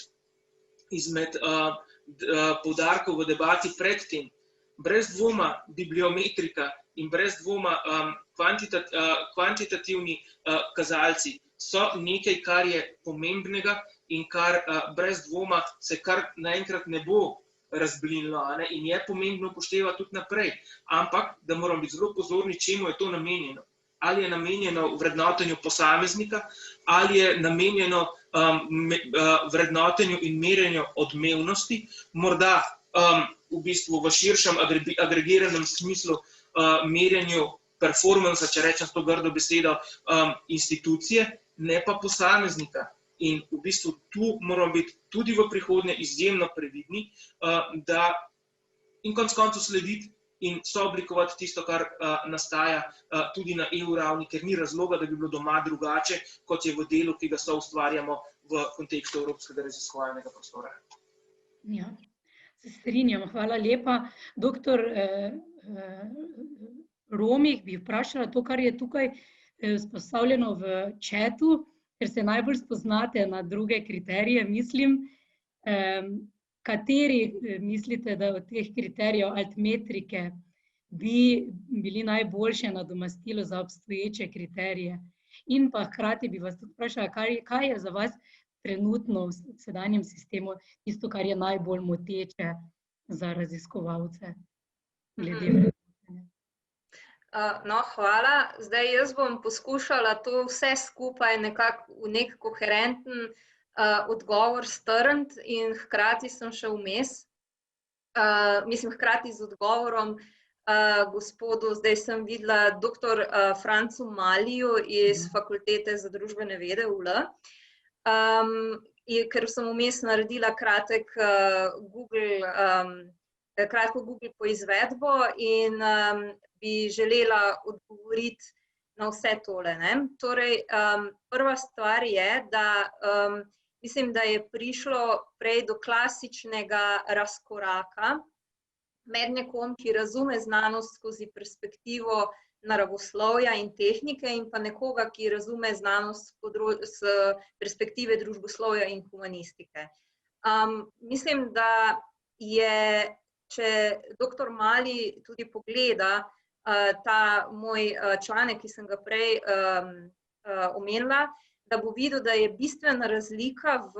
poudarkov v debati predtem, brez dvoma bibliometrika in brez dvoma kvantitativni kazalci so nekaj, kar je pomembnega in kar brez dvoma se kar naenkrat ne bo razblinilo, in je pomembno upoštevati tudi naprej. Ampak, da moramo biti zelo pozorni, čemu je to namenjeno. Ali je namenjeno vrednotenju posameznika, ali je namenjeno vrednotenju in merjenju odmevnosti, morda v bistvu v širšem agregiranem smislu merjenju performansa, če rečem s to grdo besedo, institucije, ne pa posameznika. In v bistvu tu moramo biti tudi v prihodnje izjemno previdni, da in konec koncev slediti in sooblikovati tisto, kar nastaja tudi na EU ravni, ker ni razloga, da bi bilo doma drugače, kot je v delu, ki ga soustvarjamo v kontekstu evropskega raziskovalnega prostora. Ja. Se strinjam, hvala lepa. Doktor Romih bi vprašala to, kar je tukaj vzpostavljeno v chatu, ker se najbolj spoznate na druge kriterije, mislim. Kateri mislite, da od teh kriterijev altmetrike bi bili najboljše nadomestilo za obstoječe kriterije? In pa hkrati bi vas tudi vprašala, kaj je za vas trenutno v sedanjem sistemu tisto, kar je najbolj moteče za raziskovalce? No, hvala. Zdaj jaz bom poskušala to vse skupaj nekako v nek koherenten odgovor strniti in hkrati sem še vmes. Hkrati z odgovorom gospodu, zdaj sem videla dr. Francu Maliju iz Fakultete za družbene vede UL, ker sem vmes naredila kratko Google poizvedbo in bi želela odgovoriti na vse tole. Torej, prva stvar je, da mislim, da je prišlo prej do klasičnega razkoraka med nekom, ki razume znanost skozi perspektivo naravoslovja in tehnike in pa nekoga, ki razume znanost s perspektive družboslovja in humanistike. Mislim, da je, če dr. Mali tudi pogleda ta moj članek, ki sem ga prej omenila, da bo videl, da je bistvena razlika v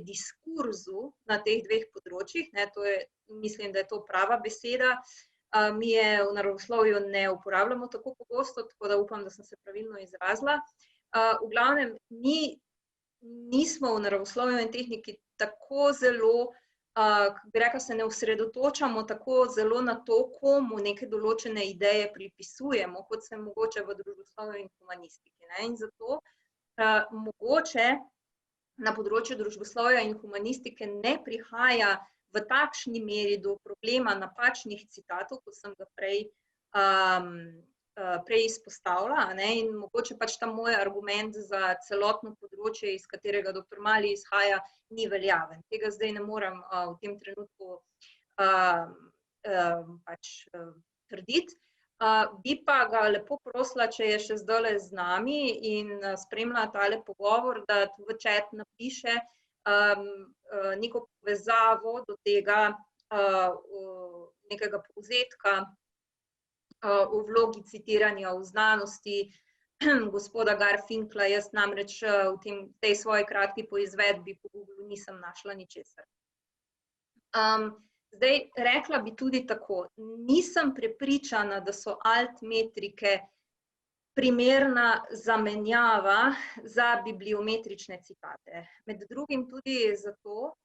diskurzu na teh dveh področjih. Mislim, da je to prava beseda. Mi je v naravoslovju ne uporabljamo tako pogosto, tako da upam, da sem se pravilno izrazila. V glavnem, nismo v naravoslovju in tehniki tako zelo, bi rekla, se ne osredotočamo tako zelo na to, komu neke določene ideje pripisujemo, kot se mogoče v družboslovju in humanistiki. In zato mogoče na področju družboslovja in humanistike ne prihaja v takšni meri do problema napačnih citatov, kot sem ga prej izpostavila. In mogoče pač ta moj argument za celotno področje, iz katerega dr. Mali izhaja, ni veljaven. Tega zdaj ne morem v tem trenutku trditi. Bi pa ga lepo prosila, če je še zdajle z nami in spremlja tale pogovor, da v chat napiše neko povezavo do tega nekega povzetka v vlogi citiranja v znanosti gospoda Garfinkla. Jaz namreč v tej svoji kratki poizvedbi po Googlu nisem našla ničesar. Zdaj, rekla bi tudi tako, nisem prepričana, da so altmetrike primerna zamenjava za bibliometrične citate. Med drugim tudi zato,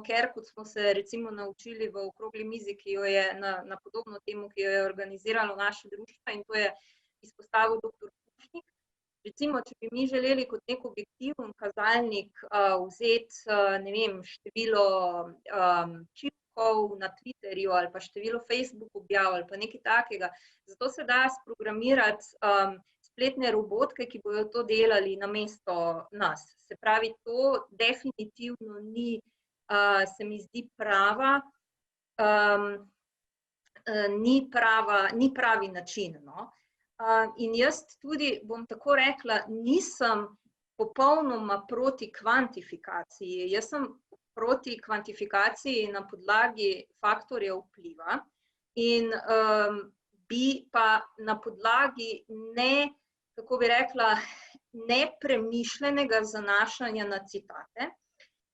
ker, kot smo se recimo naučili v okrogli mizi, ki jo je na podobno temo, ki jo je organiziralo naše društvo, in to je izpostavil dr. Pušnik. Recimo, če bi mi želeli kot nek objektiven kazalnik vzeti, ne vem, število na Twitterju ali pa število Facebook objav ali pa nekaj takega. Zato se da sprogramirati spletne robotke, ki bodo to delali namesto nas. Se pravi, to definitivno ni, se mi zdi, ni pravi način. In jaz tudi, bom tako rekla, nisem popolnoma proti kvantifikaciji. Jaz sem proti kvantifikaciji na podlagi faktorjev vpliva in bi pa na podlagi kako bi rekla, nepremišljenega zanašanja na citate.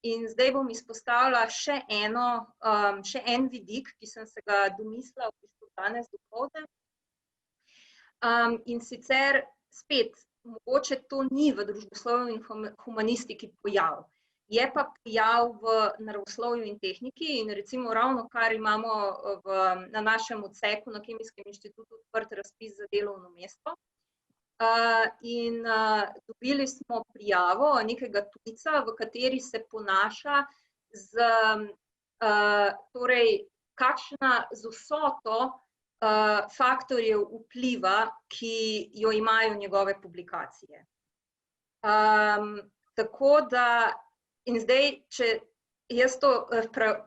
In zdaj bom izpostavila še en vidik, ki sem se ga domislila v bistvu danes dopoldne. In sicer spet, mogoče to ni v družboslovju in humanistiki pojav. Je pa pojav v naravoslovju in tehniki in recimo ravno kar imamo na našem odseku na Kemijskem inštitutu odprt razpis za delovno mesto. In dobili smo prijavo nekega tujca, v kateri se ponaša kakšna z vsoto faktorjev vpliva, ki jo imajo njegove publikacije. Tako da, in zdaj, če jaz to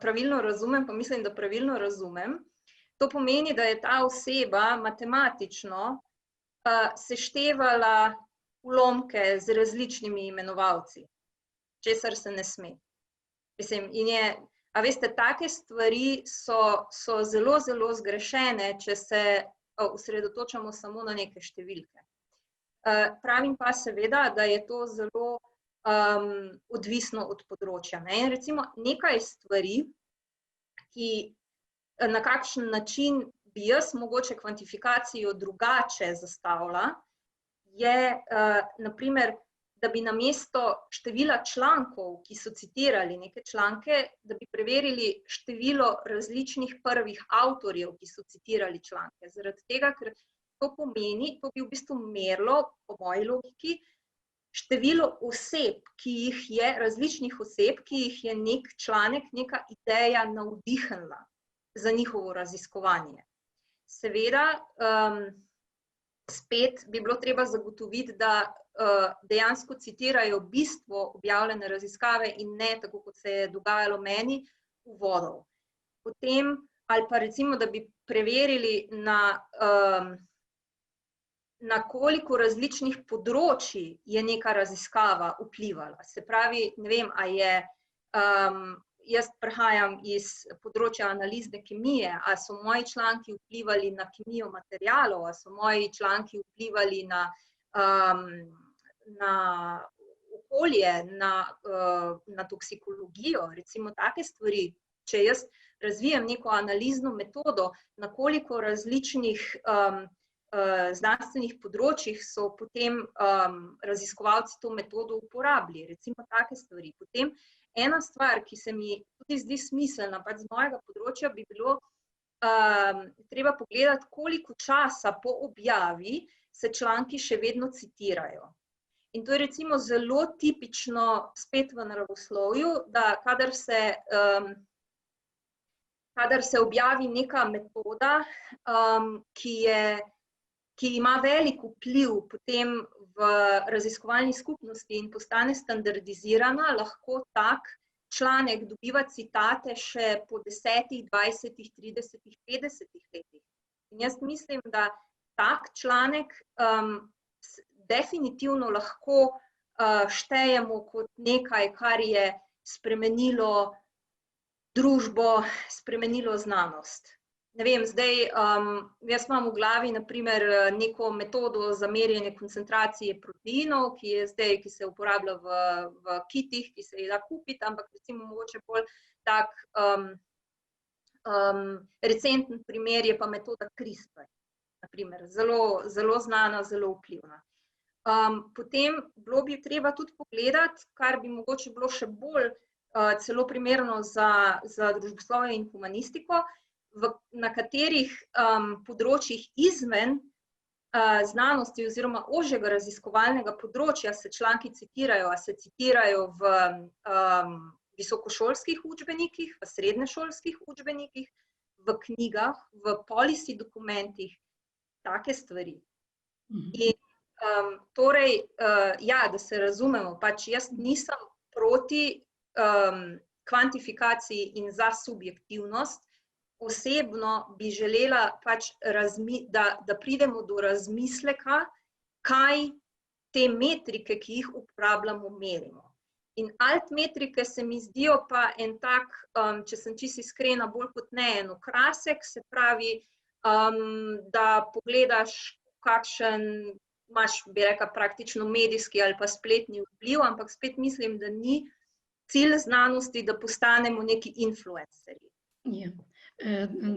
pravilno razumem, pa mislim, da pravilno razumem, to pomeni, da je ta oseba matematično seštevala ulomke z različnimi imenovalci, česar se ne sme. Mislim, a veste, take stvari so zelo, zelo zgrešene, če se osredotočamo samo na neke številke. Pravim pa seveda, da je to zelo odvisno od področja. In recimo nekaj stvari, na kakšen način bi jaz mogoče kvantifikacijo drugače zastavila, je naprimer, da bi namesto števila člankov, ki so citirali neke članke, da bi preverili število različnih prvih avtorjev, ki so citirali članke. Zaradi tega, ker to pomeni, to bi v bistvu merilo, po moji logiki, število oseb, različnih oseb, ki jih je nek članek, neka ideja navdihnila za njihovo raziskovanje. Seveda, spet bi bilo treba zagotoviti, da dejansko citirajo bistvo objavljene raziskave in ne tako, kot se je dogajalo meni, uvodov. Potem, ali pa recimo, da bi preverili na koliko različnih področij je neka raziskava vplivala. Se pravi, ne vem, jaz prihajam iz področja analizne kemije, a so moji članki vplivali na kemijo materialov, a so moji članki vplivali na okolje, na toksikologijo, recimo take stvari. Če jaz razvijem neko analizno metodo, na koliko različnih znanstvenih področjih so potem raziskovalci to metodo uporabili, recimo take stvari. Potem ena stvar, ki se mi tudi zdi smiselna, pač z mojega področja, bi bilo treba pogledati, koliko časa po objavi se članki še vedno citirajo. In to je recimo zelo tipično spet v naravoslovju, da kadar se objavi neka metoda, ki ima velik vpliv potem v raziskovalni skupnosti in postane standardizirana, lahko tak članek dobiva citate še po 10, 20, 30, 50 letih. In jaz mislim, da tak članek definitivno lahko štejemo kot nekaj, kar je spremenilo družbo, spremenilo znanost. Ne vem, zdaj, jaz imam v glavi naprimer neko metodo za merjenje koncentracije proteinov, ki se uporablja v kitih, ki se jih da kupiti, ampak recimo mogoče bolj tak recenten primer je pa metoda CRISPR, naprimer, zelo znana, zelo vplivna. Potem bilo bi treba tudi pogledati, kar bi mogoče bilo še bolj celo primerno za družboslovje in humanistiko, na katerih področjih izven znanosti oziroma ožjega raziskovalnega področja se članki citirajo, a se citirajo v visokošolskih učbenikih, v srednješolskih učbenikih, v knjigah, v policy dokumentih, take stvari. In torej, ja, da se razumemo, pač jaz nisem proti kvantifikaciji in za subjektivnost. Osebno bi želela pač, da pridemo do razmisleka, kaj te metrike, ki jih uporabljamo, merimo. In altmetrike se mi zdijo pa en tak, če sem čisto iskrena, bolj kot ne en okrasek, se pravi, da pogledaš, kakšen imaš, bi rekla, praktično medijski ali pa spletni vpliv, ampak spet mislim, da ni cilj znanosti, da postanemo neki influencerji. Ja.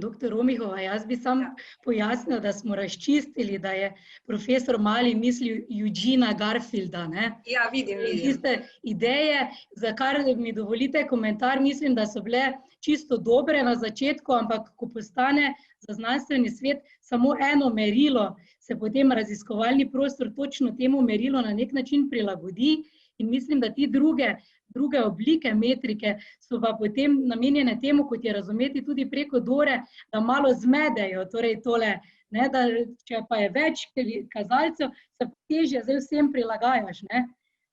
Doktor Romihova, jaz bi samo pojasnila, da smo razčistili, da je profesor Mali mislil Eugena Garfielda. Ja, vidim. Tiste ideje, za kar mi dovolite komentar, mislim, da so bile čisto dobre na začetku, ampak ko postane za znanstveni svet samo eno merilo, se potem raziskovalni prostor točno temu merilu na nek način prilagodi in mislim, da ti druge oblike metrike so pa potem namenjene temu, kot je razumeti tudi preko Dore, da malo zmedejo, torej tole, da če pa je več kazalcev, se težje zdaj vsem prilagajaš.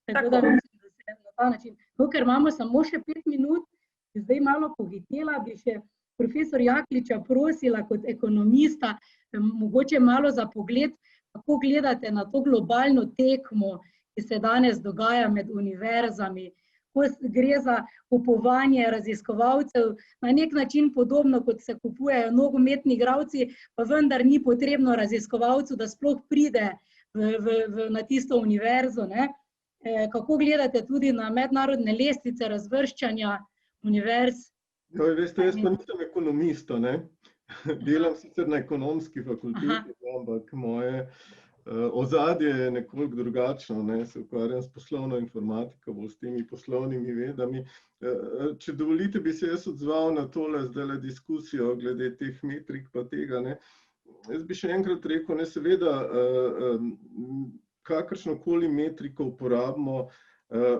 Tako da mislim, da se na ta način. Ker imamo samo še 5 minut, Zdaj malo pohitela, bi še profesor Jakliča prosila kot ekonomista, mogoče malo za pogled, kako gledate na to globalno tekmo, ki se danes dogaja med univerzami, ko gre za kupovanje raziskovalcev, na nek način podobno, kot se kupujejo nogometni igralci, pa vendar ni potrebno raziskovalcu, da sploh pride na tisto univerzo, ne? Kako gledate tudi na mednarodne lestvice razvrščanja univerz? Ja, veste, jaz pa nisem ekonomista, ne? Delam sicer na ekonomski fakulteti, ampak moje ozadje je nekoliko drugačno, ne? Se ukvarjam s poslovno informatiko, bolj s temi poslovnimi vedami. Če dovolite, bi se jaz odzval na tole zdajle diskusijo glede teh metrik pa tega, ne? Jaz bi še enkrat rekel, ne, seveda, kakršnokoli metriko uporabimo,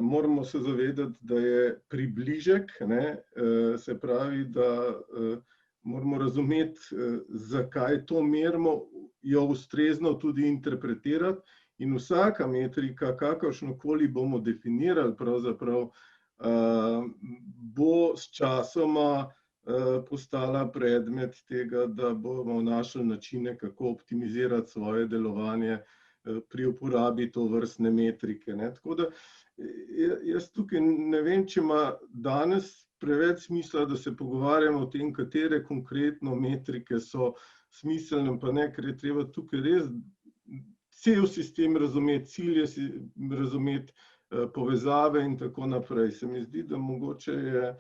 moramo se zavedati, da je približek, ne, se pravi, da moramo razumeti, zakaj to merimo, jo ustrezno tudi interpretirati in vsaka metrika, kakršnokoli bomo definirali pravzaprav, bo s časoma postala predmet tega, da bomo našli načine, kako optimizirati svoje delovanje pri uporabi tovrstne metrike, ne. Tako da jaz tukaj ne vem, če ima danes preveč smisla, da se pogovarjamo o tem, katere konkretno metrike so smiselne, pa ne, ker je treba tukaj res cel sistem razumeti, cilje razumeti, povezave in tako naprej. Se mi zdi, da mogoče je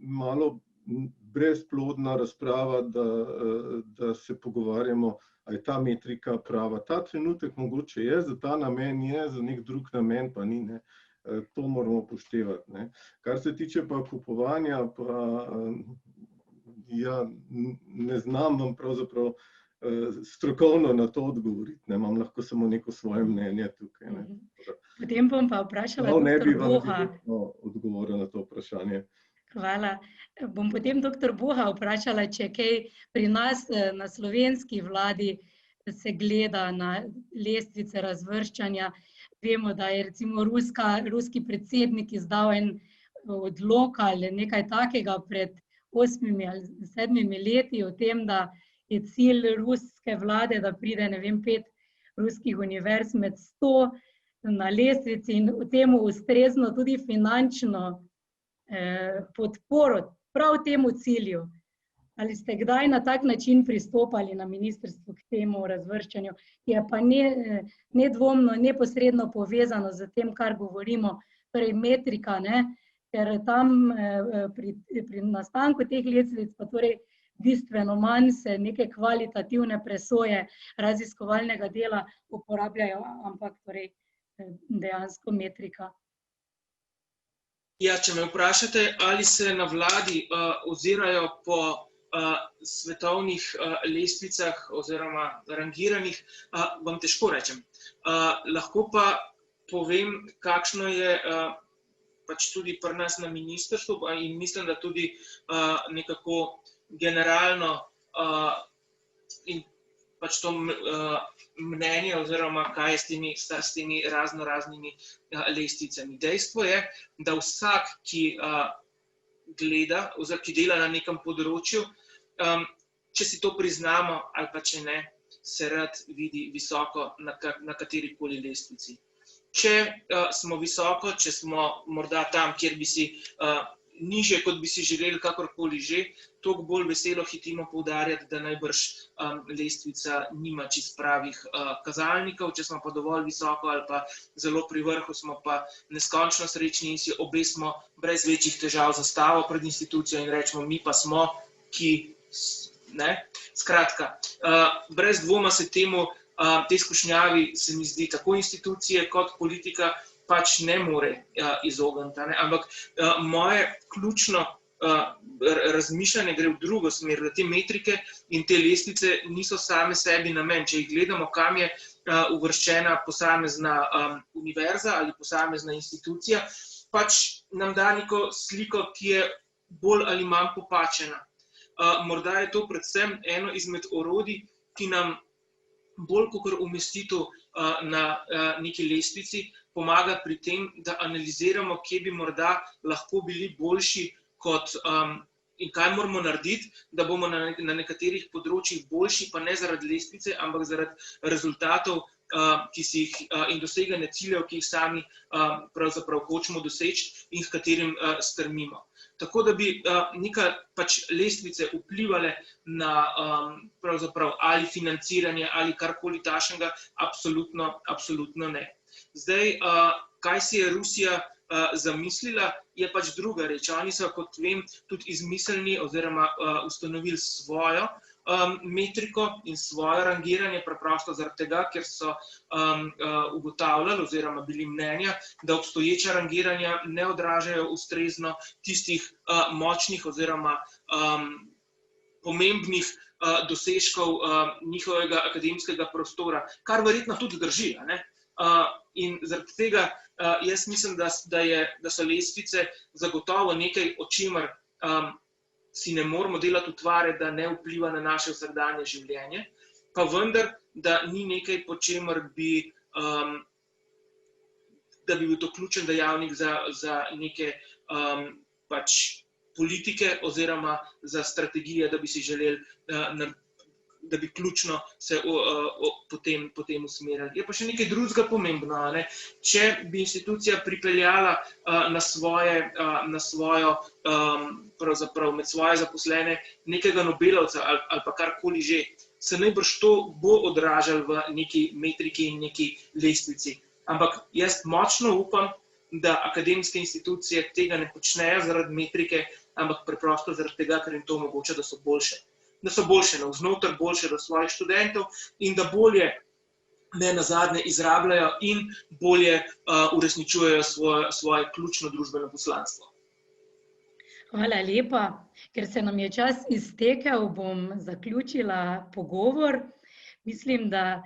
malo brezplodna razprava, da se pogovarjamo, a je ta metrika prava. Ta trenutek mogoče je, za ta namen je, za nek drug namen pa ni, ne. To moramo upoštevati, ne. Kar se tiče pa kupovanja, pa ja, ne znam vam pravzaprav strokovno na to odgovoriti, ne, imam lahko samo neko svoje mnenje tukaj, ne. Potem bom pa vprašala doktor Boha. Ne bi vam direktno odgovoril na to vprašanje. Hvala. Bom potem doktor Boha vprašala, če kaj pri nas na slovenski vladi se gleda na lestvice razvrščanja. Vemo, da je recimo ruski predsednik izdal en odlok ali nekaj takega pred 8 ali 7 leti o tem, da je cilj ruske vlade, da pride, ne vem, 5 ruskih univerz med 100 na lestvici in temu ustrezno tudi finančno podporo prav temu cilju. Ali ste kdaj na tak način pristopali na ministrstvu k temu razvrščanju, ki je pa nedvomno, neposredno povezano z tem, kar govorimo, torej metrika, ne? Ker tam pri nastanku teh lestvic pa torej bistveno manj se neke kvalitativne presoje raziskovalnega dela uporabljajo, ampak torej dejansko metrika. Ja, če me vprašate, ali se na vladi ozirajo po svetovnih lestvicah oziroma rangiranih, vam težko rečem. Lahko pa povem, kakšno je pač tudi pri nas na ministrstvu in mislim, da tudi nekako generalno in pač to mnenje oziroma kaj je s temi raznoraznimi lestvicami. Dejstvo je, da vsak, ki gleda oziroma ki dela na nekem področju, če si to priznamo ali pa če ne, se rad vidi visoko na katerikoli lestvici. Če smo visoko, če smo morda tam, kjer bi si nižje, kot bi si želeli, kakorkoli že, toliko bolj veselo hitimo poudarjati, da najbrž lestvica nima čist pravih kazalnikov, če smo pa dovolj visoko ali pa zelo pri vrhu, smo pa neskončno srečni in si obesimo brez večjih težav zastavo pred institucijo in rečemo, mi pa smo, ki, ne, skratka, brez dvoma se temu, te skušnjavi se mi zdi tako institucije kot politika pač ne more izogniti, ampak moje ključno razmišljanje gre v drugo smer, da te metrike in te lestvice niso same sebi namen. Če jih gledamo, kam je uvrščena posamezna univerza ali posamezna institucija, pač nam da neko sliko, ki je bolj ali manj popačena. Morda je to predvsem eno izmed orodij, ki nam bolj kakor umestitev na neki lestvici, pomaga pri tem, da analiziramo, kje bi morda lahko bili boljši in kaj moramo narediti, da bomo na nekaterih področjih boljši, pa ne zaradi lestvice, ampak zaradi rezultatov in doseganja ciljev, ki jih sami pravzaprav hočemo doseči in h katerim strmimo. Tako da bi neka lestvice vplivale na pravzaprav ali financiranje ali karkoli takšnega, absolutno ne. Zdaj, kaj si je Rusija zamislila, je druga reč. Oni so, kot vem, tudi izmislili oziroma ustanovili svojo metriko in svoje rangiranje, preprosto zaradi tega, ker so ugotavljali oziroma bili mnenja, da obstoječa rangiranja ne odražajo ustrezno tistih močnih oziroma pomembnih dosežkov njihovega akademskega prostora, kar verjetno tudi drži. In zaradi tega jaz mislim, da so lestvice zagotovo nekaj, o čemer si ne moramo delati utvare, da ne vpliva na naše vsakdanje življenje, pa vendar, da ni nekaj, po čemer da bi bil to ključen dejavnik za neke politike oziroma za strategije, da bi si želeli, da bi ključno se potem usmerjali. Je pa še nekaj drugega pomembno. Če bi institucija pripeljala med svoje zaposlene nekega Nobelovca ali pa karkoli že, se najbrž to bo odražalo v neki metriki in neki lestvici. Ampak jaz močno upam, da akademske institucije tega ne počnejo zaradi metrike, ampak preprosto zaradi tega, ker jim to omogoča, da so boljše. Da so boljše navznoter, boljše do svojih študentov in da bolje ne nazadnje izrabljajo in bolje uresničujejo svoje ključno družbeno poslanstvo. Hvala lepa. Ker se nam je čas iztekel, bom zaključila pogovor. Mislim, da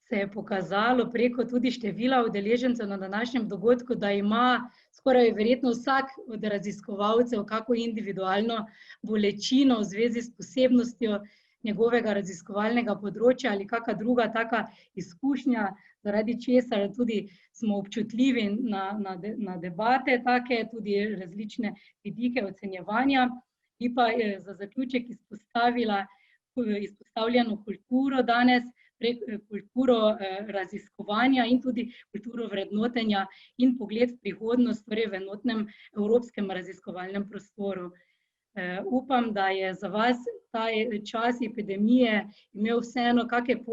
se je pokazalo preko tudi števila udeležencev na današnjem dogodku, da ima skoraj verjetno vsak od raziskovalcev kako individualno bolečino v zvezi s posebnostjo njegovega raziskovalnega področja ali kakšna druga taka izkušnja, zaradi česar tudi smo občutljivi na debate take, tudi različne vidike ocenjevanja. Bi pa za zaključek izpostavljeno kulturo danes, kulturo raziskovanja in tudi kulturo vrednotenja in pogled v prihodnost, torej v enotnem evropskem raziskovalnem prostoru. Upam, da je za vas ta čas epidemije imel vseeno kakšne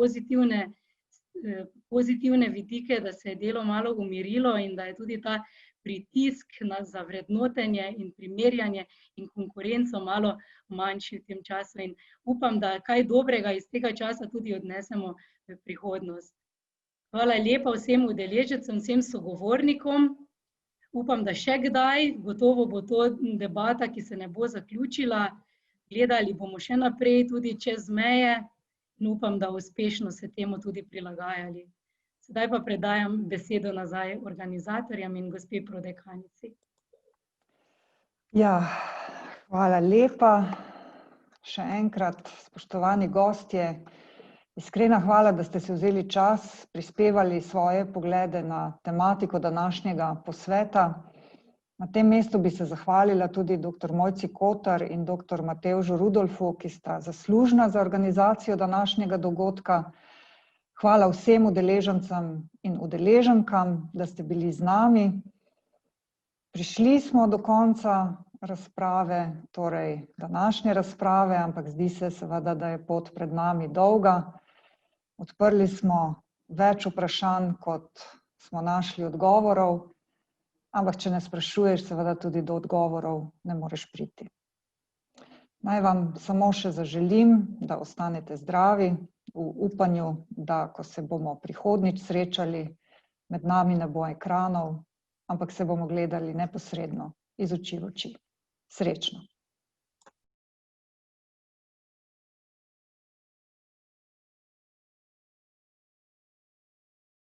pozitivne vidike, da se je delo malo umirilo in da je tudi ta pritisk za vrednotenje in primerjanje in konkurenco malo manjši v tem času. In upam, da kaj dobrega iz tega časa tudi odnesemo v prihodnost. Hvala lepa vsem udeležencem, vsem sogovornikom. Upam, da še kdaj, gotovo bo to debata, ki se ne bo zaključila. Gledali bomo še naprej tudi čez meje in upam, da uspešno se temu tudi prilagajali. Sedaj pa predajam besedo nazaj organizatorjem in gospe prodekanici. Ja, hvala lepa. Še enkrat, spoštovani gostje, iskrena hvala, da ste si vzeli čas, prispevali svoje poglede na tematiko današnjega posveta. Na tem mestu bi se zahvalila tudi dr. Mojci Kotar in dr. Matevžu Rudolfu, ki sta zaslužna za organizacijo današnjega dogodka. Hvala vsem udeležencem in udeleženkam, da ste bili z nami. Prišli smo do konca razprave, torej današnje razprave, ampak zdi se seveda, da je pot pred nami dolga. Odprli smo več vprašanj, kot smo našli odgovorov, ampak če ne sprašuješ, seveda tudi do odgovorov ne moreš priti. Naj vam samo še zaželim, da ostanete zdravi, v upanju, da ko se bomo prihodnjič srečali, med nami ne bo ekranov, ampak se bomo gledali neposredno iz oči v oči. Srečno!